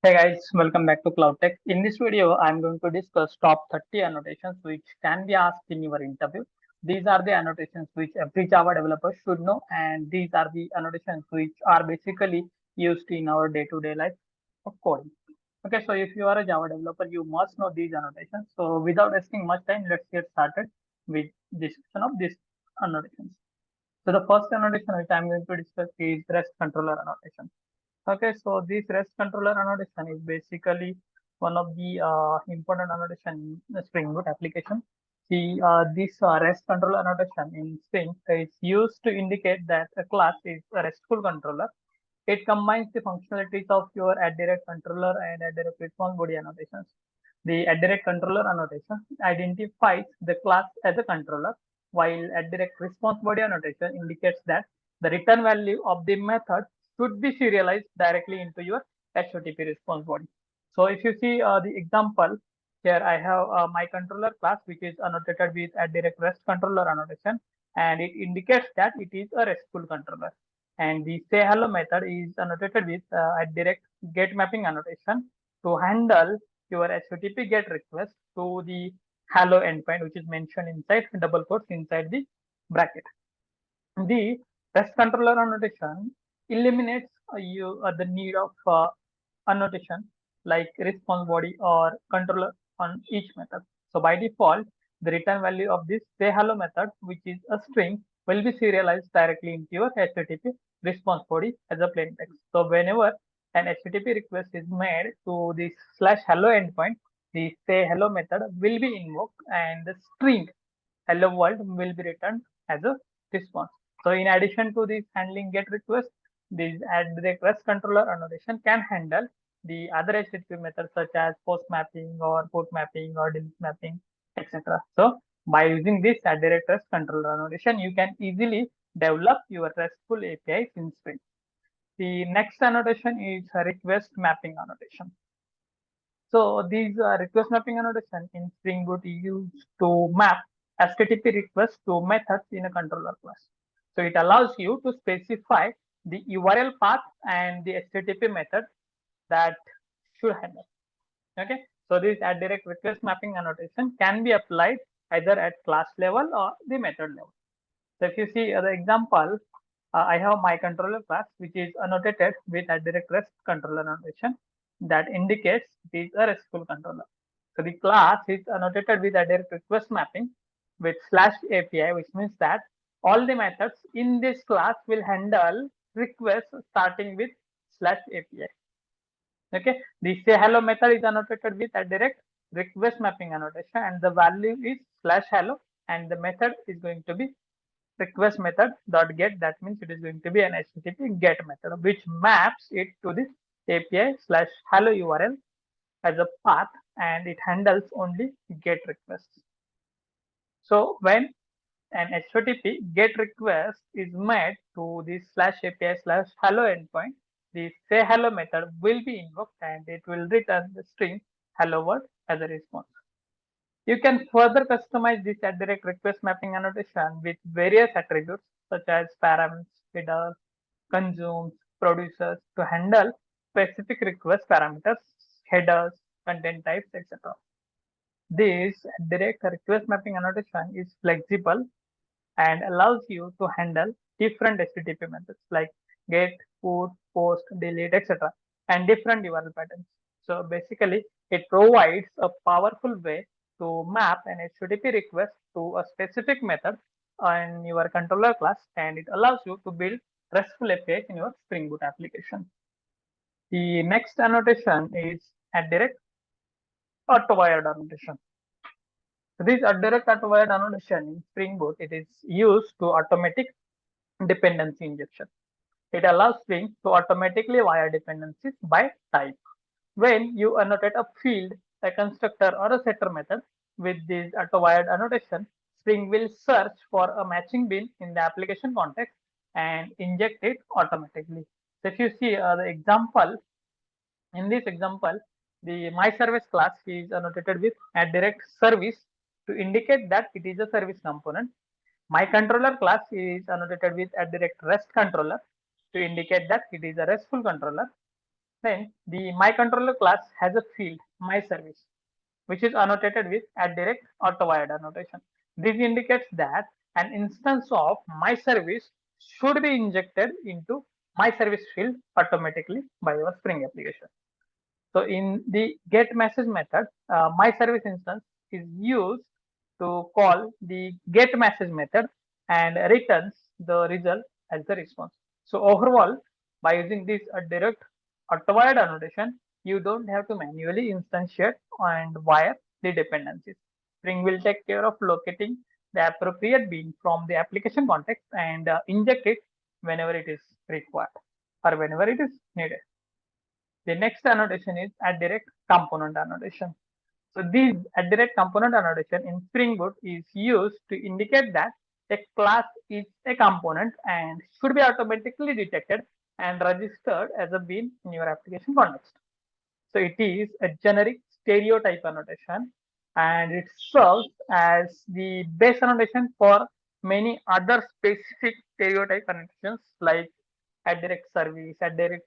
Hey guys, welcome back to Cloud Tech. In this video, I'm going to discuss top 30 annotations which can be asked in your interview. These are the annotations which every Java developer should know, and these are the annotations which are basically used in our day-to-day life of coding. Okay, so if you are a Java developer, you must know these annotations. So without wasting much time, let's get started with discussion of these annotations. So the first annotation which I'm going to discuss is REST controller annotation. Okay, so this REST controller annotation is basically one of the important annotation in the Spring Boot application. This REST controller annotation in Spring is used to indicate that a class is a RESTful controller. It combines the functionalities of your controller and response body annotations. The controller annotation identifies the class as a controller, while response body annotation indicates that the return value of the method should be serialized directly into your HTTP response body. So if you see the example here, I have my controller class which is annotated with REST controller annotation, and it indicates that it is a RESTful controller. And the say hello method is annotated with get mapping annotation to handle your HTTP get request to the hello endpoint, which is mentioned inside double quotes inside the bracket. The REST controller annotation eliminates the need of annotation like response body or controller on each method. So by default, the return value of this say hello method, which is a string, will be serialized directly into your HTTP response body as a plain text. So whenever an HTTP request is made to this slash hello endpoint, the say hello method will be invoked and the string hello world will be returned as a response. So in addition to this handling get request, this REST controller annotation can handle the other HTTP methods such as post mapping or put mapping or delete mapping, etc. So by using this REST controller annotation, you can easily develop your RESTful APIs in Spring. The next annotation is a request mapping annotation. So these request mapping annotation in Spring Boot is used to map HTTP requests to methods in a controller class. So it allows you to specify the URL path and the HTTP method that should handle. Okay, so this direct request mapping annotation can be applied either at class level or the method level. So if you see the example, I have my controller class which is annotated with a direct REST controller annotation that indicates it is a RESTful controller. So the class is annotated with a direct request mapping with /API, which means that all the methods in this class will handle requests starting with /API. Okay, the say hello method is annotated with a direct request mapping annotation, and the value is /hello, and the method is going to be request method dot get. That means it is going to be an HTTP get method which maps it to this API /hello URL as a path, and it handles only get requests. So when an HTTP get request is made to this /API /hello endpoint, the say hello method will be invoked and it will return the string hello world as a response. You can further customize this request mapping annotation with various attributes such as params, headers, consumes, producers to handle specific request parameters, headers, content types, etc. This direct request mapping annotation is flexible and allows you to handle different HTTP methods like get, put, post, delete, etc. and different URL patterns. So basically, it provides a powerful way to map an HTTP request to a specific method on your controller class, and it allows you to build RESTful APIs in your Spring Boot application. The next annotation is a direct Autowired annotation. This direct Autowired annotation in Spring Boot, it is used to automatic dependency injection. It allows Spring to automatically wire dependencies by type. When you annotate a field, a constructor, or a setter method with this auto-wired annotation, Spring will search for a matching bin in the application context and inject it automatically. So if you see the example, in this example, the my service class is annotated with a direct service to indicate that it is a service component. My controller class is annotated with a direct REST controller to indicate that it is a RESTful controller. Then the myController class has a field myService, which is annotated with @Autowired annotation. This indicates that an instance of myService should be injected into myService field automatically by your Spring application. So in the getMessage method, myService instance is used to call the getMessage method and returns the result as the response. So overall, by using this direct Autowired annotation, you don't have to manually instantiate and wire the dependencies. Spring will take care of locating the appropriate bean from the application context and inject it whenever it is required or whenever it is needed. The next annotation is @component annotation. So this @component annotation in Spring Boot is used to indicate that a class is a component and should be automatically detected and registered as a bean in your application context. So it is a generic stereotype annotation and it serves as the base annotation for many other specific stereotype annotations like @service,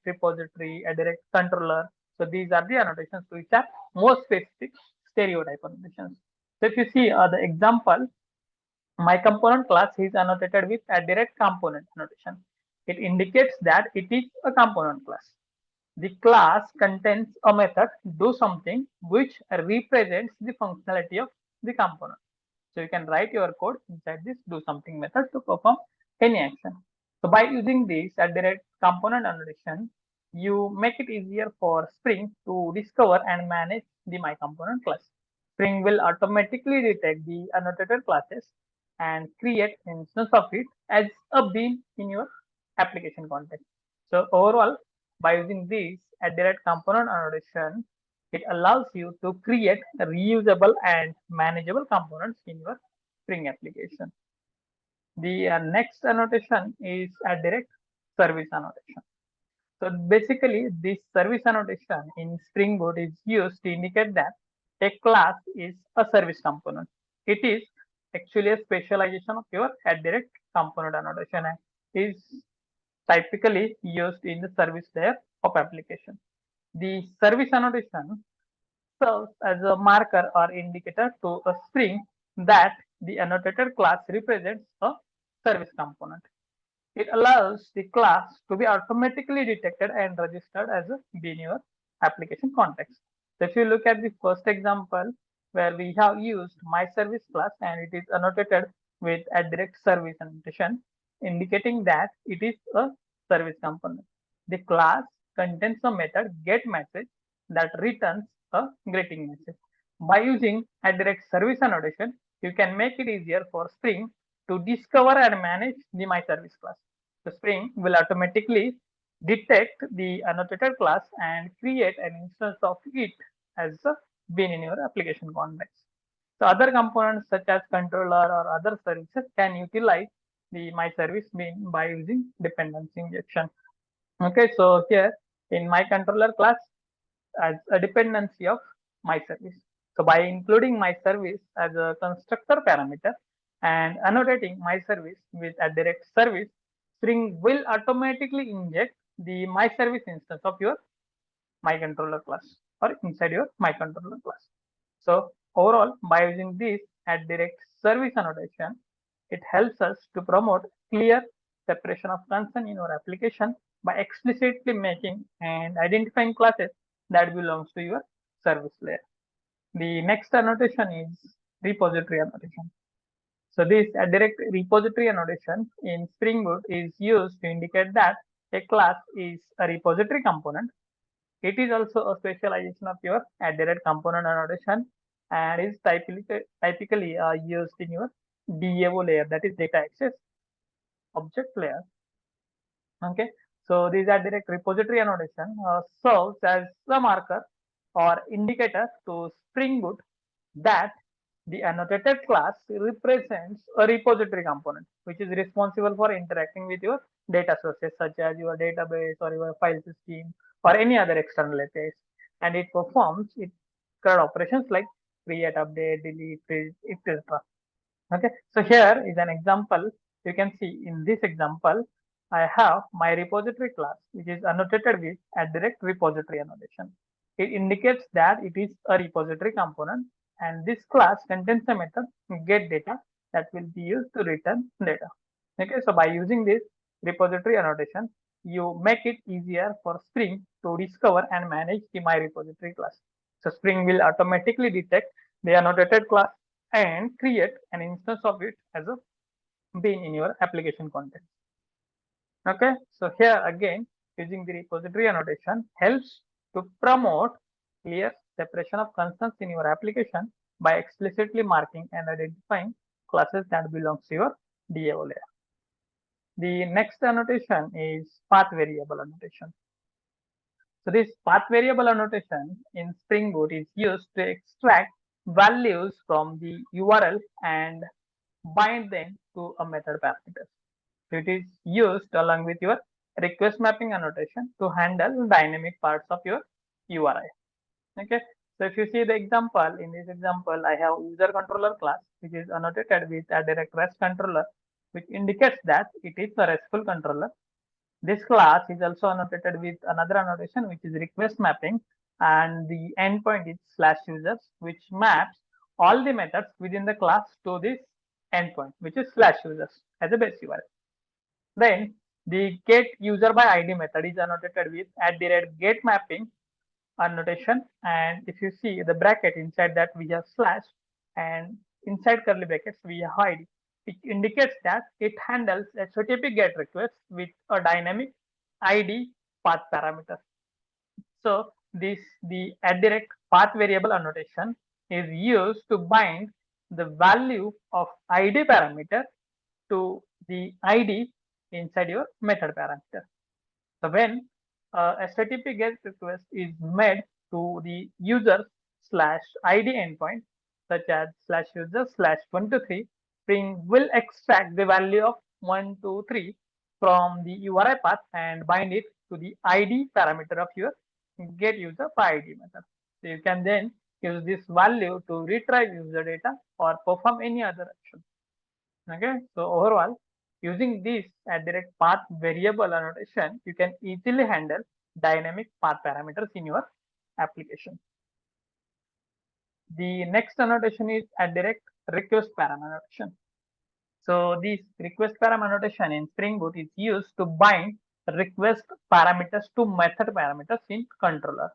@repository, @controller. So these are the annotations which are more specific stereotype annotations. So if you see the example, my component class is annotated with @component annotation. It indicates that it is a component class. The class contains a method do something which represents the functionality of the component. So you can write your code inside this do something method to perform any action. So by using this component annotation, you make it easier for Spring to discover and manage the my component class. Spring will automatically detect the annotated classes and create an instance of it as a bean in your application context. So overall, by using this component annotation, it allows you to create reusable and manageable components in your Spring application. The next annotation is service annotation. So basically, this service annotation in Spring Boot is used to indicate that a class is a service component. It is actually a specialization of your component annotation and is typically used in the service layer of application. The service annotation serves as a marker or indicator to a Spring that the annotated class represents a service component. It allows the class to be automatically detected and registered as a bean in your application context. So if you look at the first example where we have used my service class and it is annotated with @service annotation, indicating that it is a service component. The class contains a method getMessage that returns a greeting message. By using @service annotation, you can make it easier for Spring to discover and manage the my service class. The Spring will automatically detect the annotated class and create an instance of it as a bean in your application context. So other components such as controller or other services can utilize the my service bean by using dependency injection. Okay, so here in my controller class as a dependency of my service. So by including my service as a constructor parameter and annotating my service with a @service, Spring will automatically inject the my service instance of your my controller class or inside your my controller class. So overall, by using this @service annotation, it helps us to promote clear separation of concern in our application by explicitly making and identifying classes that belongs to your service layer. The next annotation is repository annotation. So this repository annotation in Spring Boot is used to indicate that a class is a repository component. It is also a specialization of your component annotation and is typically used in your DAO layer, that is data access object layer. Okay, so these are repository annotation serves as a marker or indicator to Spring Boot that the annotated class represents a repository component which is responsible for interacting with your data sources such as your database or your file system or any other external APIs, and it performs its operations like create, update, delete, etc. Okay, so here is an example. You can see in this example, I have my repository class, which is annotated with @repository annotation. It indicates that it is a repository component, and this class contains a method getData that will be used to return data. Okay, so by using this repository annotation, you make it easier for Spring to discover and manage the my repository class. So Spring will automatically detect the annotated class and create an instance of it as a being in your application content. Okay, so here again, using the repository annotation helps to promote clear separation of concerns in your application by explicitly marking and identifying classes that belongs to your DAO layer. The next annotation is path variable annotation. So this path variable annotation in Spring Boot is used to extract values from the URL and bind them to a method parameter. So it is used along with your request mapping annotation to handle dynamic parts of your URI. Okay. So if you see the example, in this example, I have user controller class, which is annotated with a direct REST controller, which indicates that it is a RESTful controller. This class is also annotated with another annotation, which is request mapping, and the endpoint is /users, which maps all the methods within the class to this endpoint, which is /users as a base URL. Then the getUserById method is annotated with @getMapping annotation, and if you see the bracket, inside that we have slash, and inside curly brackets we have ID, which indicates that it handles HTTP GET requests with a dynamic ID path parameter. So the @path variable annotation is used to bind the value of ID parameter to the ID inside your method parameter. So when HTTP GET request is made to the user/ID endpoint, such as /user/123, Spring will extract the value of 123 from the URI path and bind it to the ID parameter of your getUserById method. So you can then use this value to retrieve user data or perform any other action. Okay, so overall, using this @path variable annotation, you can easily handle dynamic path parameters in your application. The next annotation is @requestParam annotation. So this RequestParam annotation in Spring Boot is used to bind request parameters to method parameters in controller.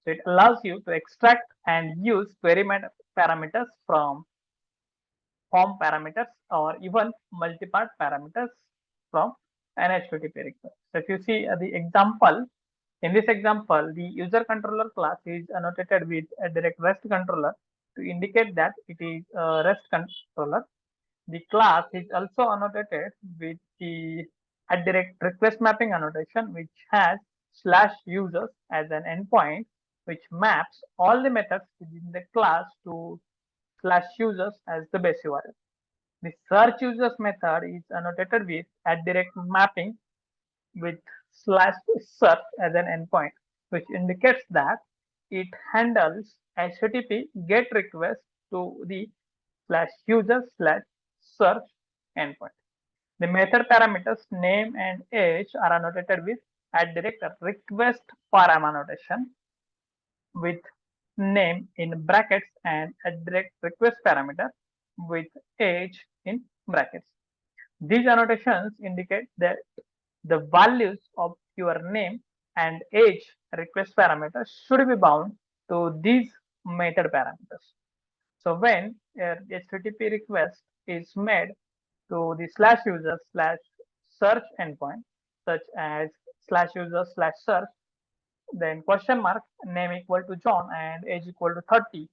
So it allows you to extract and use query parameters from form parameters or even multi-part parameters from an HTTP request. So if you see the example, in this example, the user controller class is annotated with a direct REST controller to indicate that it is a REST controller. The class is also annotated with the direct request mapping annotation, which has /users as an endpoint, which maps all the methods within the class to /users as the base URL. The search users method is annotated with @mapping with /search as an endpoint, which indicates that it handles HTTP GET request to the /users/search endpoint. The method parameters name and age are annotated with @requestParam annotation with name in brackets and @request parameter with age in brackets. These annotations indicate that the values of your name and age request parameters should be bound to these method parameters. So when a HTTP request is made to the /user/search endpoint, such as /user/search, then question mark name equal to John and age equal to 30,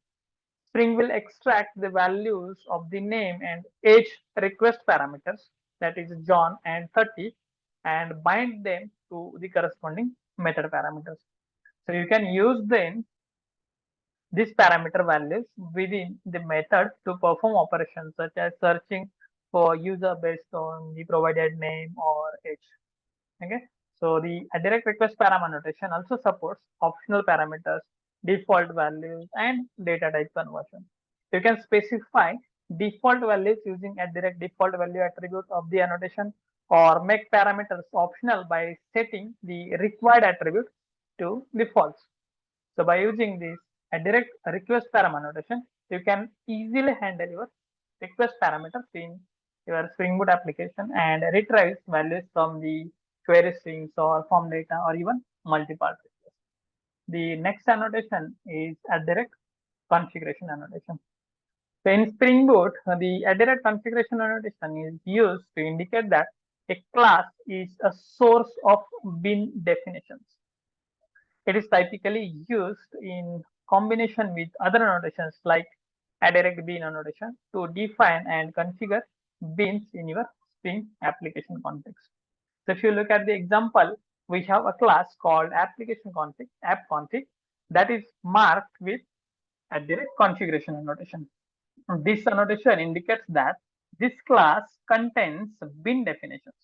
Spring will extract the values of the name and age request parameters, that is John and 30, and bind them to the corresponding method parameters. So you can use then these parameter values within the method to perform operations such as searching for user based on the provided name or age. Okay, so the @requestParam annotation also supports optional parameters, default values, and data type conversion. You can specify default values using @default value attribute of the annotation, or make parameters optional by setting the required attribute to the false. So by using this a direct request param annotation, you can easily handle your request parameters in your Spring Boot application and retrieve values from the query strings or form data or even multi-part requests. The next annotation is a direct configuration annotation. So in Spring Boot, the direct configuration annotation is used to indicate that a class is a source of bin definitions. It is typically used in combination with other annotations like a direct bin annotation to define and configure bins in your Spring application context. So if you look at the example, we have a class called application config, app config, that is marked with a direct configuration annotation. This annotation indicates that this class contains bin definitions.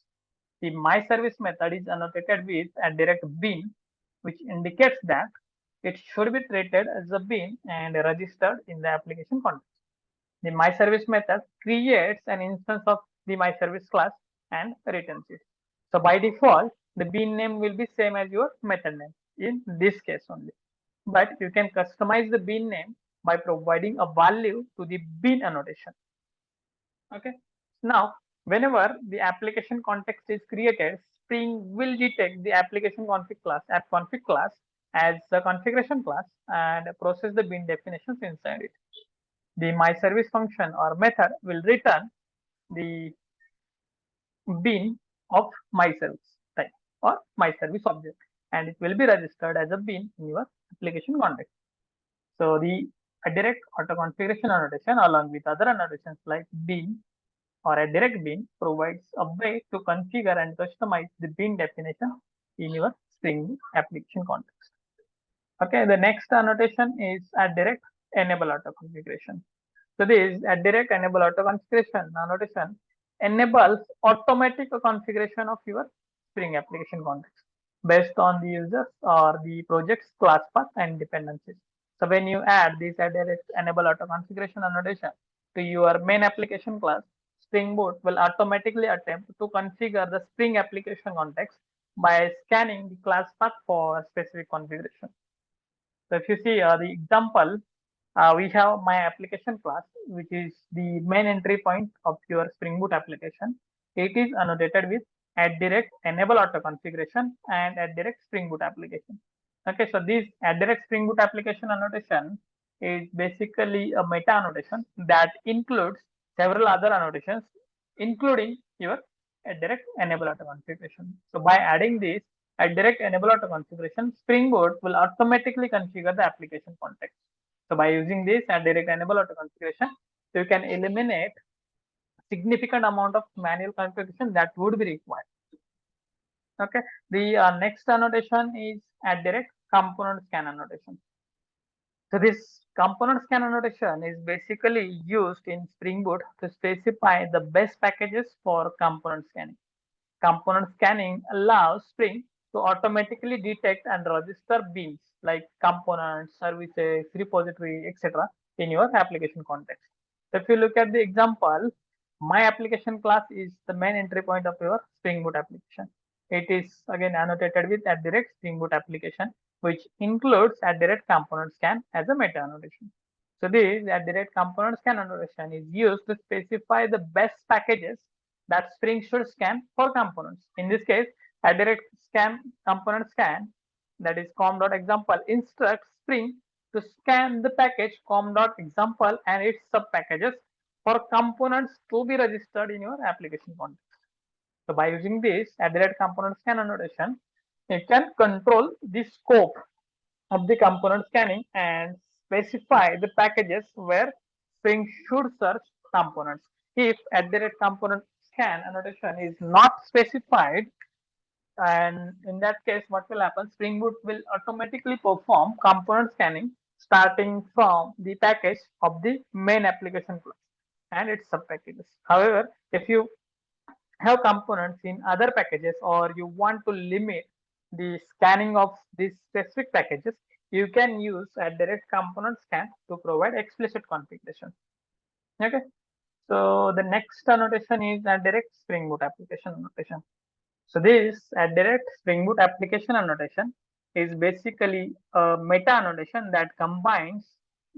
The myService method is annotated with a direct bin, which indicates that it should be treated as a bin and registered in the application context. The myService method creates an instance of the myService class and returns it. So by default, the bin name will be same as your method name in this case only. But you can customize the bin name by providing a value to the bin annotation. Okay. Now, whenever the application context is created, Spring will detect the application config class, app config class as a configuration class and process the bin definitions inside it. The myService function or method will return the bin of myService type or myService object, and it will be registered as a bin in your application context. So the direct auto configuration annotation along with other annotations like bin or a direct bin provides a way to configure and customize the bin definition in your Spring application context. Okay, the next annotation is a direct enable auto configuration. So this a direct enable auto configuration annotation enables automatic configuration of your Spring application context based on the users or the project's class path and dependencies. So when you add this direct enable auto configuration annotation to your main application class, Spring Boot will automatically attempt to configure the Spring application context by scanning the class path for a specific configuration. So if you see the example, we have my application class, which is the main entry point of your Spring Boot application. It is annotated with direct enable auto configuration and direct Spring Boot application. Okay, so this direct Spring Boot application annotation is basically a meta annotation that includes several other annotations, including your direct enable auto configuration. So by adding this direct enable auto configuration, Spring Boot will automatically configure the application context. So by using this direct enable auto configuration, you can eliminate significant amount of manual configuration that would be required. Okay, the next annotation is direct component scan annotation. So this component scan annotation is basically used in Spring Boot to specify the best packages for component scanning. Component scanning allows Spring to automatically detect and register bins like components, services, repository, etc. in your application context. So if you look at the example, my application class is the main entry point of your Spring Boot application. It is again annotated with direct Spring Boot application, which includes direct component scan as a meta annotation. So this direct component scan annotation is used to specify the best packages that Spring should scan for components. In this case, a direct scan component scan, that is com.example, instructs Spring to scan the package com.example and its subpackages for components to be registered in your application context. So by using this direct component scan annotation, you can control the scope of the component scanning and specify the packages where Spring should search components. If direct component scan annotation is not specified, and in that case, what will happen? Spring Boot will automatically perform component scanning starting from the package of the main application class and its subpackages. However, if you have components in other packages or you want to limit the scanning of these specific packages, you can use a direct component scan to provide explicit configuration. Okay. So the next annotation is a direct Spring Boot application annotation. So this direct Spring Boot application annotation is basically a meta annotation that combines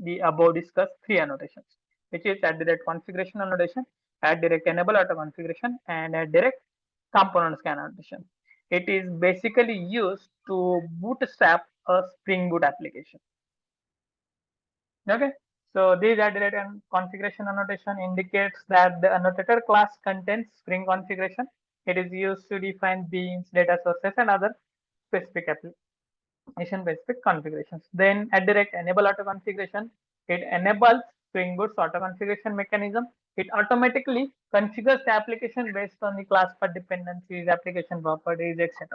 the above discussed three annotations, which is direct configuration annotation, direct enable auto configuration, and direct component scan annotation. It is basically used to bootstrap a Spring Boot application. Okay. So these direct and configuration annotation indicates that the annotated class contains Spring configuration. It is used to define beans, data sources, and other specific application specific configurations. Then at direct enable auto configuration, it enables Spring Boot's auto configuration mechanism. It automatically configures the application based on the class path dependencies, application properties, etc.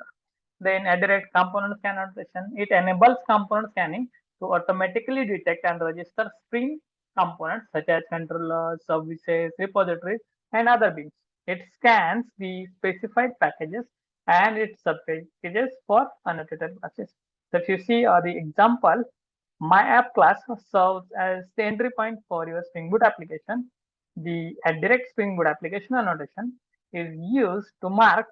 Then at direct component scan annotation, it enables component scanning to automatically detect and register Spring components such as controllers, services, repositories, and other beans. It scans the specified packages and its subpackages for annotated classes. So if you see the example, my app class serves as the entry point for your Spring Boot application. The direct Spring Boot application annotation is used to mark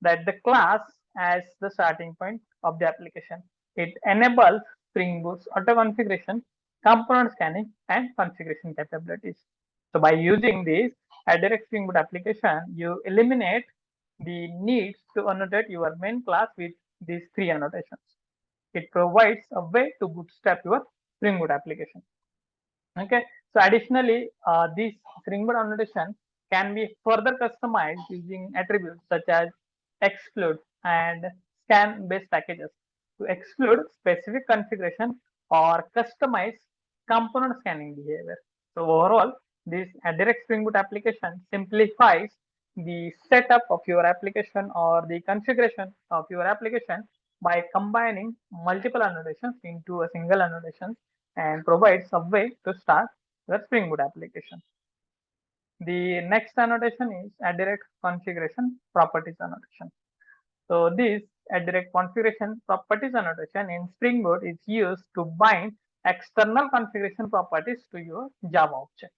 that the class as the starting point of the application. It enables Spring Boot's auto configuration, component scanning, and configuration capabilities. So by using this direct Spring Boot application, you eliminate the need to annotate your main class with these three annotations. It provides a way to bootstrap your Spring Boot application. Okay. So additionally, this Spring Boot annotation can be further customized using attributes such as exclude and scan based packages to exclude specific configuration or customize component scanning behavior. So overall, this direct Spring Boot application simplifies the setup of your application or the configuration of your application by combining multiple annotations into a single annotation and provides a way to start the Spring Boot application. The next annotation is direct configuration properties annotation. So this direct configuration properties annotation in Spring Boot is used to bind external configuration properties to your Java object.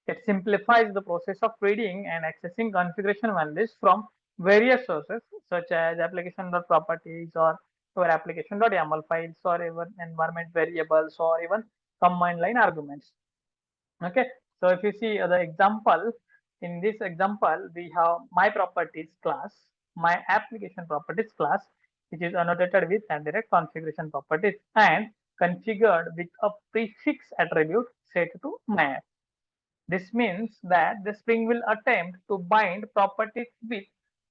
It simplifies the process of reading and accessing configuration values from various sources such as application.properties or your application.yaml files or even environment variables or even command line arguments. Okay, so if you see the example, in this example, we have my properties class, my application properties class, which is annotated with direct configuration properties and configured with a prefix attribute set to my app. This means that the Spring will attempt to bind properties with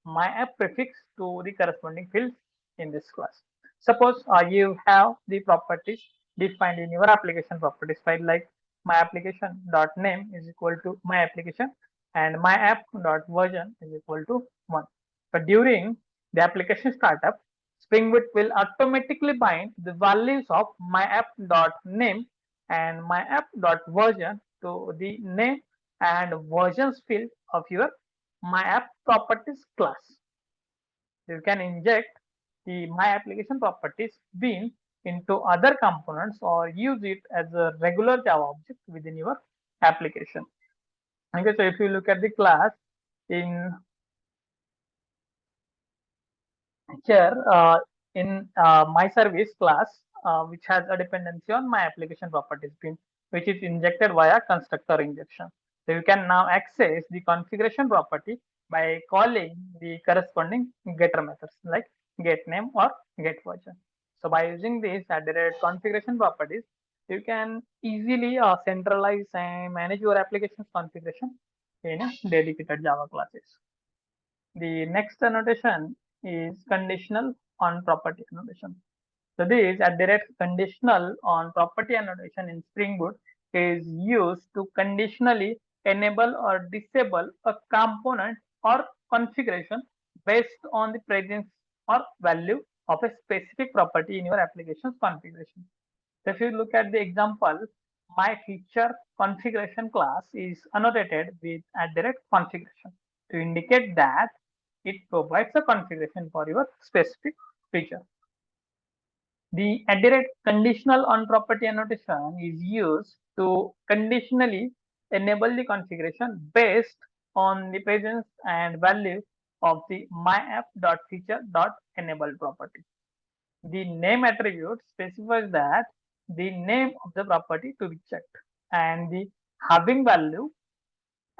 my app prefix to the corresponding fields in this class. Suppose you have the properties defined in your application properties file like my application.name is equal to my application and my app.version is equal to 1. But during the application startup, Spring Boot will automatically bind the values of my app.name and my app.version to the name and versions field of your my app properties class. You can inject the my application properties bean into other components or use it as a regular Java object within your application. Okay, so if you look at the class in here in my service class, which has a dependency on my application properties bean, which is injected via constructor injection. So you can now access the configuration property by calling the corresponding getter methods like getName or getVersion. So by using these direct configuration properties, you can easily centralize and manage your application's configuration in a dedicated Java classes. The next annotation is conditional on property annotation. So this a direct conditional on property annotation in Spring Boot is used to conditionally enable or disable a component or configuration based on the presence or value of a specific property in your application's configuration. So if you look at the example, my feature configuration class is annotated with a direct configuration to indicate that it provides a configuration for your specific feature. The direct conditional on property annotation is used to conditionally enable the configuration based on the presence and value of the myapp.feature.enable property. The name attribute specifies that the name of the property to be checked, and the having value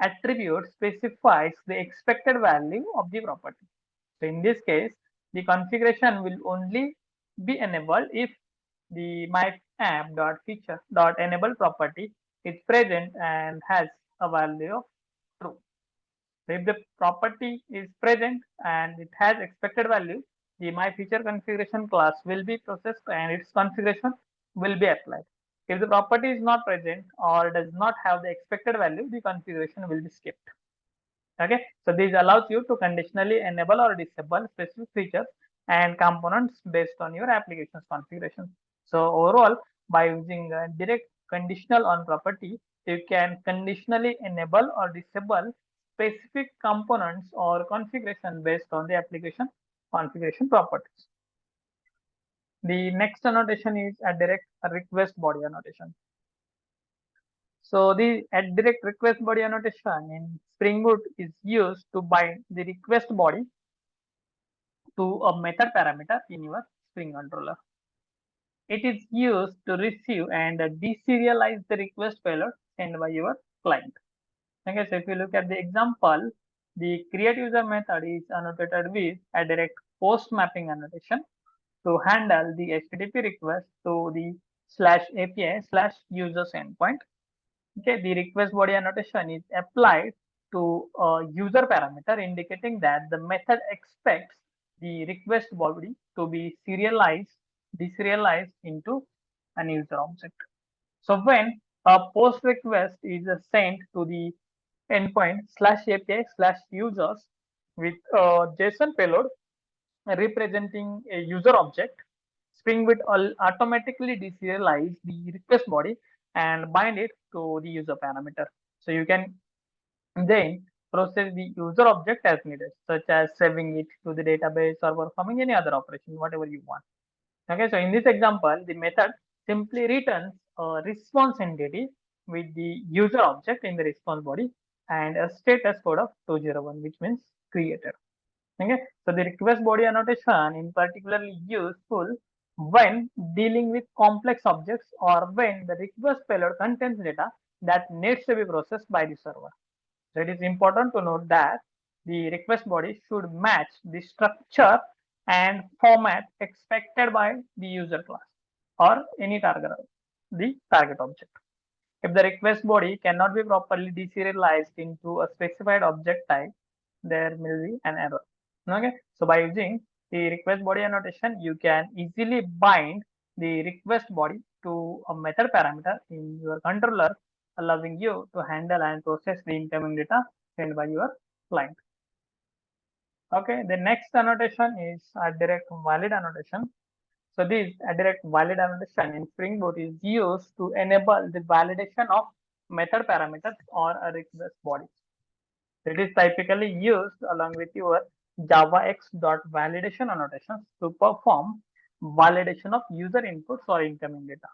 attribute specifies the expected value of the property. So in this case, the configuration will only be enabled if the myapp.feature.enable property is present and has a value of true. So if the property is present and it has expected value, the myFeatureConfiguration class will be processed and its configuration will be applied. If the property is not present or does not have the expected value, the configuration will be skipped. Okay, so this allows you to conditionally enable or disable specific features and components based on your application's configuration. So overall, by using direct conditional on property, you can conditionally enable or disable specific components or configuration based on the application configuration properties. The next annotation is a direct request body annotation. So the direct request body annotation in Spring Boot is used to bind the request body to a method parameter in your Spring controller. It is used to receive and deserialize the request payload sent by your client. Okay, so if you look at the example, the create user method is annotated with a direct post mapping annotation to handle the HTTP request to the /API/users endpoint. Okay, the request body annotation is applied to a user parameter indicating that the method expects the request body to be deserialized into an user object. So when a post request is sent to the endpoint /API/users with a JSON payload representing a user object, Spring Boot will automatically deserialize the request body and bind it to the user parameter. So you can then process the user object as needed, such as saving it to the database or performing any other operation, whatever you want. Okay, so in this example, the method simply returns a response entity with the user object in the response body and a status code of 201, which means created. Okay, so the request body annotation is particularly useful when dealing with complex objects or when the request payload contains data that needs to be processed by the server. So it is important to note that the request body should match the structure and format expected by the user class or any the target object. If the request body cannot be properly deserialized into a specified object type, there will be an error. Okay, so by using the request body annotation, you can easily bind the request body to a method parameter in your controller, allowing you to handle and process the incoming data sent by your client. Okay, the next annotation is a direct valid annotation. So this direct valid annotation in Spring Boot is used to enable the validation of method parameters or a request body. It is typically used along with your JavaX.validation annotations to perform validation of user inputs or incoming data.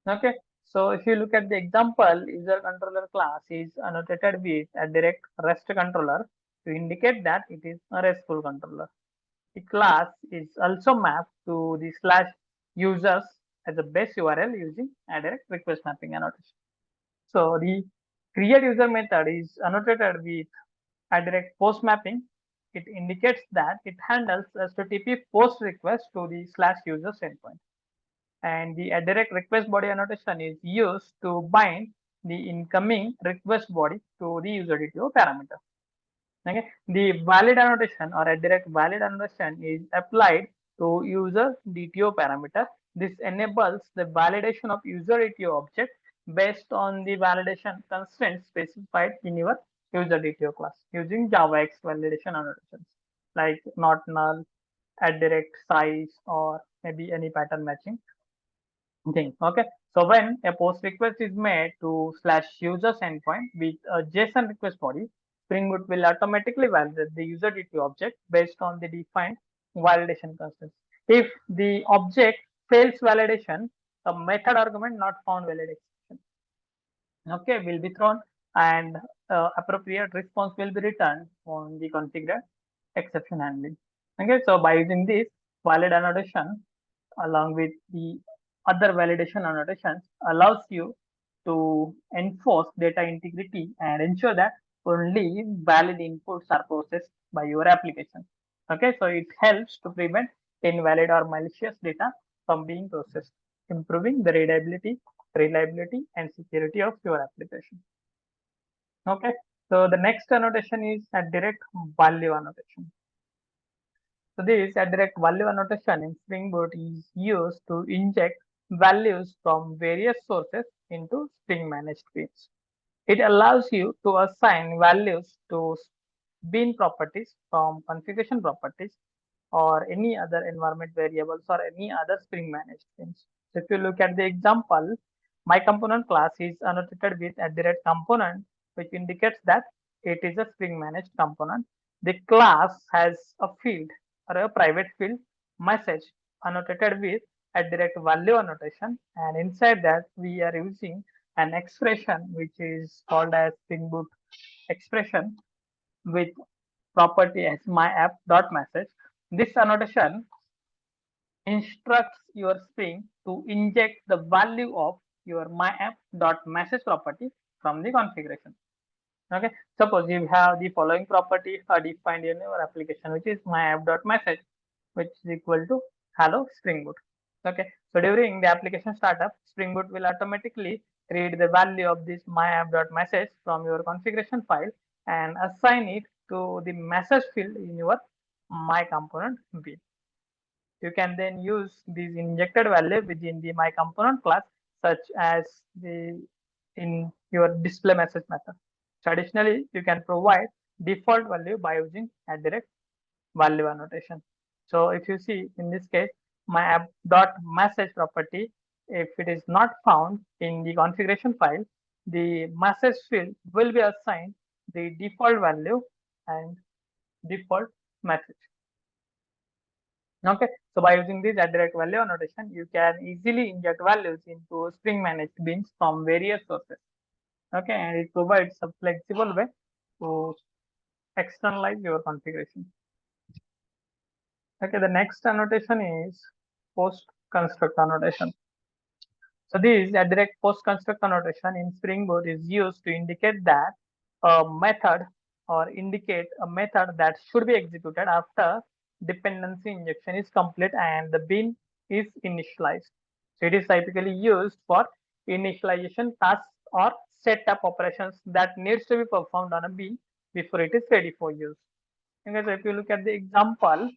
Okay, so if you look at the example, user controller class is annotated with a direct REST controller to indicate that it is a RESTful controller. The class is also mapped to the /users as a base URL using a direct request mapping annotation. So the create user method is annotated with a direct post mapping. It indicates that it handles HTTP post request to the /users endpoint. And the direct request body annotation is used to bind the incoming request body to the user DTO parameter. Okay, the valid annotation or a direct valid annotation is applied to user DTO parameter. This enables the validation of user DTO object based on the validation constraints specified in your user DTO class using JavaX validation annotations like not null, direct size, or maybe any pattern matching thing. Okay, so when a post request is made to /users endpoint with a JSON request body, Spring Boot will automatically validate the user DTO object based on the defined validation constants. If the object fails validation, a method argument not found valid exception. okay, will be thrown, and appropriate response will be returned on the configured exception handling. Okay, so by using this valid annotation along with the other validation annotations allows you to enforce data integrity and ensure that only valid inputs are processed by your application. Okay, so it helps to prevent invalid or malicious data from being processed, improving the reliability and security of your application. Okay, so the next annotation is a direct value annotation. So this direct value annotation in Spring Boot is used to inject values from various sources into Spring managed beans. It allows you to assign values to bean properties from configuration properties or any other environment variables or any other Spring managed beans. So if you look at the example, my component class is annotated with a direct component, which indicates that it is a Spring managed component. The class has a field or a private field message annotated with a direct value annotation, and inside that we are using an expression which is called as Spring Boot expression with property as myapp.message. This annotation instructs your Spring to inject the value of your myapp.message property from the configuration. Okay, suppose you have the following property defined in your application, which is myapp.message, which is equal to hello Spring Boot. Okay, so during the application startup, Spring Boot will automatically read the value of this myapp.message from your configuration file and assign it to the message field in your my component bin. You can then use these injected value within the my component class, such as the in your display message method. Traditionally, you can provide default value by using a direct value annotation. So if you see in this case, my app dot message property, if it is not found in the configuration file, the message field will be assigned the default value and default message. Okay, so by using this direct value annotation, you can easily inject values into Spring managed beans from various sources. Okay, and it provides a flexible way to externalize your configuration. Okay, the next annotation is post construct annotation. So this direct post construct annotation in Spring Boot is used to indicate that a method or indicate a method that should be executed after dependency injection is complete and the bin is initialized. So it is typically used for initialization tasks or setup operations that needs to be performed on a bin before it is ready for use. Okay, so if you look at the example,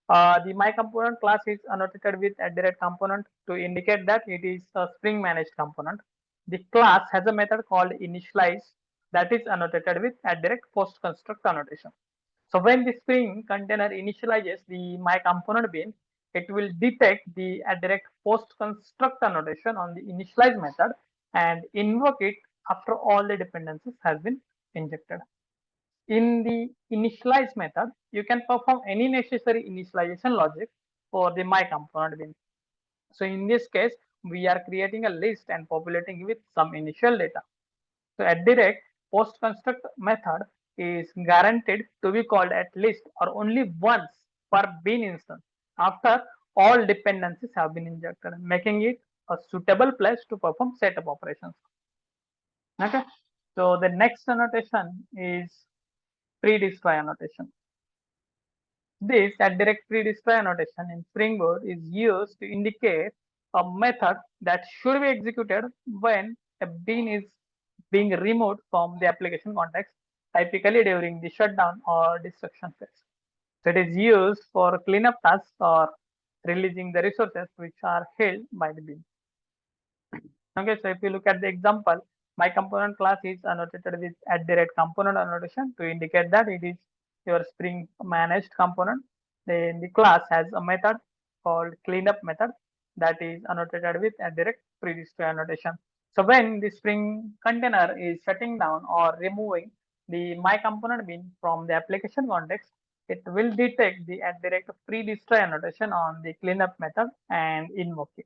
the my component class is annotated with a direct component to indicate that it is a Spring managed component. The class has a method called initialize that is annotated with a direct post construct annotation. So when the Spring container initializes the my component bin, it will detect the direct post construct annotation on the initialize method and invoke it after all the dependencies has been injected. In the initialize method, you can perform any necessary initialization logic for the my component bin. So in this case, we are creating a list and populating with some initial data. So a direct post construct method is guaranteed to be called at least or only once per bin instance after all dependencies have been injected, making it a suitable place to perform setup operations. Okay. So the next annotation is PreDestroy annotation. This direct PreDestroy annotation in Spring Boot is used to indicate a method that should be executed when a bin is being removed from the application context, typically during the shutdown or destruction phase. So it is used for cleanup tasks or releasing the resources which are held by the bin. Okay, so if you look at the example, my component class is annotated with @ component annotation to indicate that it is your Spring managed component. Then the class has a method called cleanup method that is annotated with @ PreDestroy annotation. So when the Spring container is shutting down or removing the my component bin from the application context, it will detect the @ PreDestroy annotation on the cleanup method and invoke it.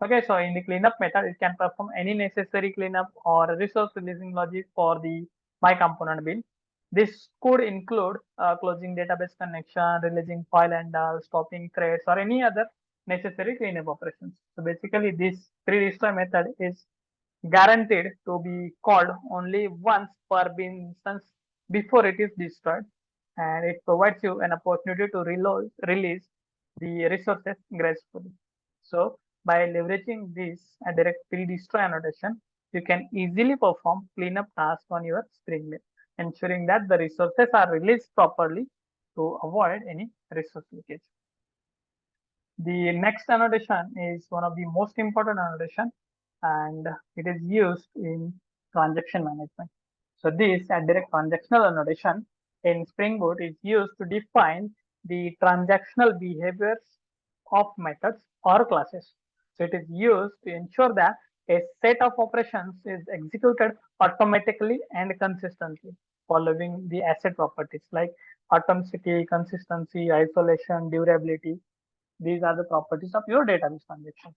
Okay, so in the cleanup method, it can perform any necessary cleanup or resource releasing logic for the my component bin. This could include closing database connection, releasing file handle, stopping threads, or any other necessary cleanup operations. So basically, this PreDestroy method is guaranteed to be called only once per bin instance before it is destroyed, and it provides you an opportunity to release the resources gracefully. So by leveraging this direct PreDestroy annotation, you can easily perform cleanup tasks on your Spring Mail, ensuring that the resources are released properly to avoid any resource leakage. The next annotation is one of the most important annotation, and it is used in transaction management. So this direct transactional annotation in Spring Boot is used to define the transactional behaviors of methods or classes. So it is used to ensure that a set of operations is executed automatically and consistently following the asset properties like atomicity, consistency, isolation, durability. These are the properties of your database transactions.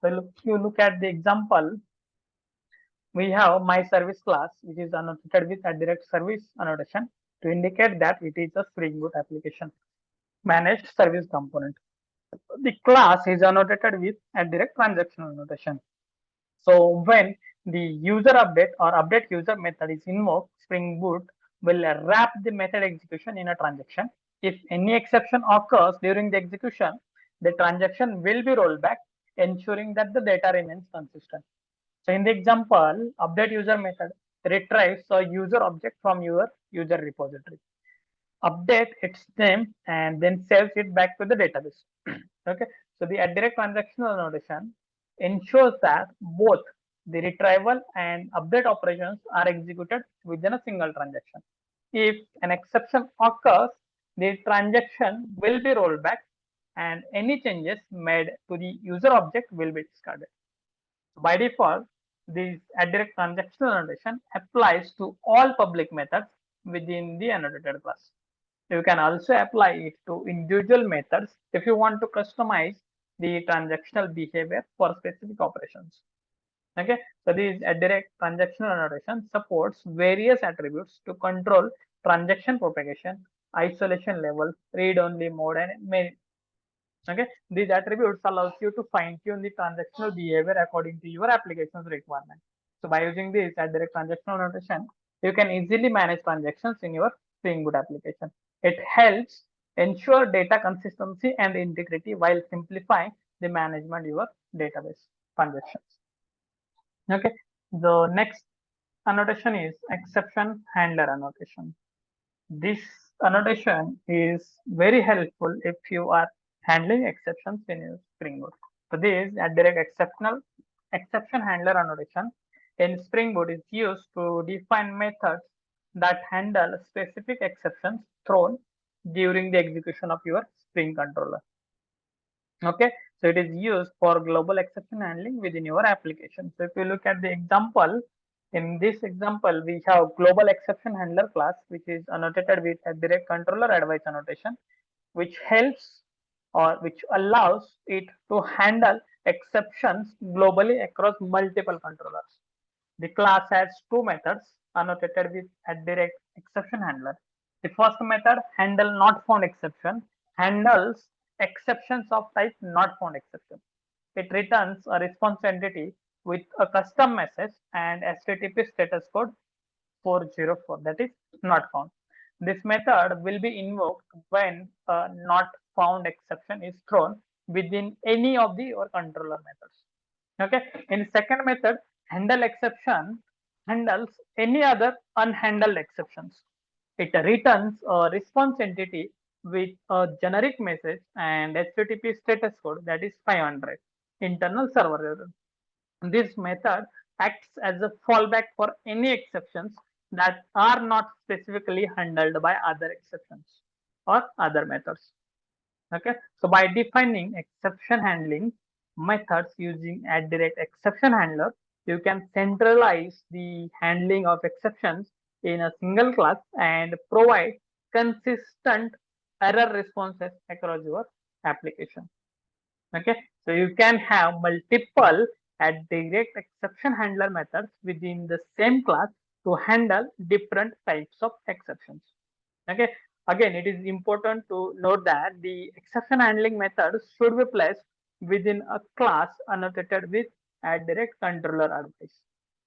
So if you look at the example, we have my service class, which is annotated with a direct service annotation to indicate that it is a Spring Boot application managed service component. The class is annotated with a direct transactional annotation. So when the user update or update user method is invoked, Spring Boot will wrap the method execution in a transaction. If any exception occurs during the execution, the transaction will be rolled back, ensuring that the data remains consistent. So in the example, update user method retrieves a user object from your user repository, update its name, and then saves it back to the database. Okay, so the direct transactional notation ensures that both the retrieval and update operations are executed within a single transaction. If an exception occurs, the transaction will be rolled back and any changes made to the user object will be discarded. By default, this direct transactional notation applies to all public methods within the annotated class. You can also apply it to individual methods if you want to customize the transactional behavior for specific operations. Okay, so this direct transactional annotation supports various attributes to control transaction propagation, isolation level, read-only mode, and many. Okay, these attributes allows you to fine-tune the transactional behavior according to your application's requirement. So by using this direct transactional notation, you can easily manage transactions in your Spring Boot application. It helps ensure data consistency and integrity while simplifying the management of your database transactions. Okay, the next annotation is exception handler annotation. This annotation is very helpful if you are handling exceptions in your Spring Boot. So this direct exception handler annotation in Spring Boot is used to define methods that handle specific exceptions thrown during the execution of your Spring controller. Okay, so it is used for global exception handling within your application. So if you look at the example, in this example, we have global exception handler class, which is annotated with a direct controller advice annotation, which helps or which allows it to handle exceptions globally across multiple controllers. The class has two methods annotated with a direct exception handler. The first method, handle not found exception, handles exceptions of type not found exception. It returns a response entity with a custom message and HTTP status code 404, that is not found. This method will be invoked when a not found exception is thrown within any of the your controller methods. Okay, in second method, handle exception handles any other unhandled exceptions. It returns a response entity with a generic message and HTTP status code, that is 500 internal server error. This method acts as a fallback for any exceptions that are not specifically handled by other exceptions or other methods. Okay, so by defining exception handling methods using direct exception handler, you can centralize the handling of exceptions in a single class and provide consistent error responses across your application. Okay, So you can have multiple direct exception handler methods within the same class to handle different types of exceptions. Okay. Again, it is important to note that the exception handling methods should be placed within a class annotated with a direct controller advice.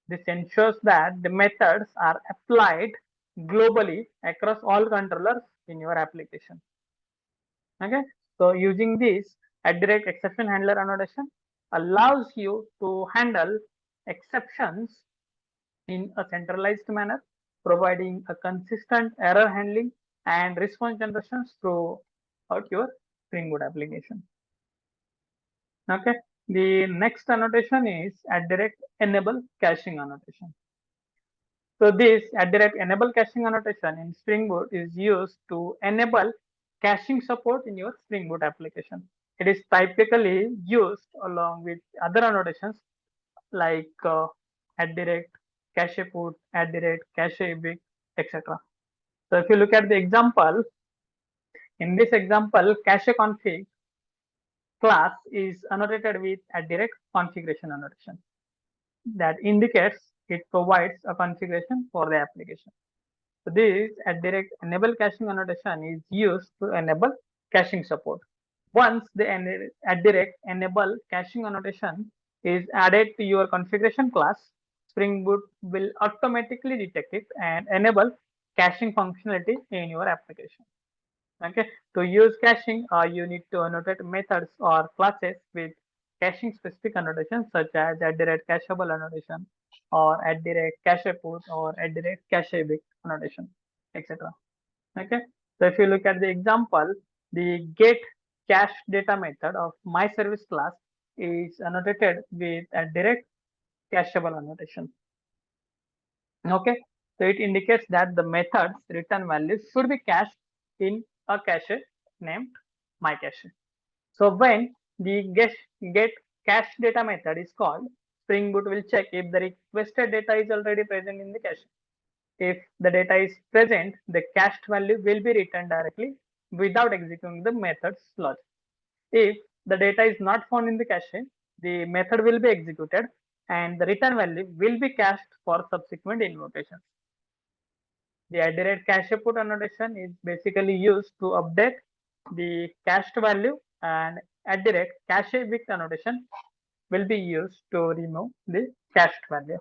This ensures that the methods are applied globally across all controllers in your application. Okay, so using this direct exception handler annotation allows you to handle exceptions in a centralized manner, providing a consistent error handling and response generations throughout your Spring Boot application. Okay, the next annotation is direct enable caching annotation. So this direct enable caching annotation in Spring Boot is used to enable caching support in your Spring Boot application. It is typically used along with other annotations like direct cache put, direct cache evict, etc. So if you look at the example, in this example, cache config class is annotated with a direct configuration annotation that indicates it provides a configuration for the application. So this direct enable caching annotation is used to enable caching support. Once the direct enable caching annotation is added to your configuration class, Spring Boot will automatically detect it and enable caching functionality in your application. Okay, to use caching, you need to annotate methods or classes with caching specific annotations such as direct cacheable annotation or direct cache put or direct cache evict annotation, etc. Okay, so if you look at the example, the get cache data method of my service class is annotated with a direct cacheable annotation. Okay, so it indicates that the method's return values should be cached in a cache named myCache. So when the get cache data method is called, Spring Boot will check if the requested data is already present in the cache. If the data is present, the cached value will be returned directly without executing the method's logic. If the data is not found in the cache, the method will be executed and the return value will be cached for subsequent invocations. The direct cache put annotation is basically used to update the cached value, and direct cache evict annotation will be used to remove the cached value.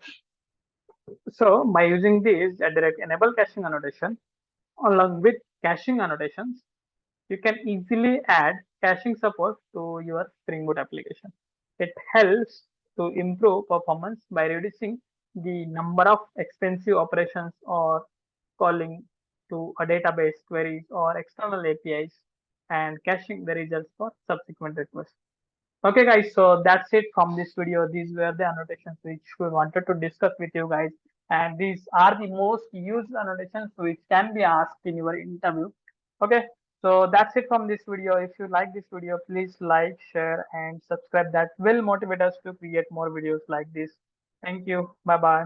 So by using this direct enable caching annotation along with caching annotations, you can easily add caching support to your Spring Boot application. It helps to improve performance by reducing the number of expensive operations or calling to a database queries or external APIs and caching the results for subsequent requests. Okay guys, so that's it from this video. These were the annotations which we wanted to discuss with you guys, and these are the most used annotations which can be asked in your interview. Okay, so that's it from this video. If you like this video, please like, share and subscribe. That will motivate us to create more videos like this. Thank you. Bye bye.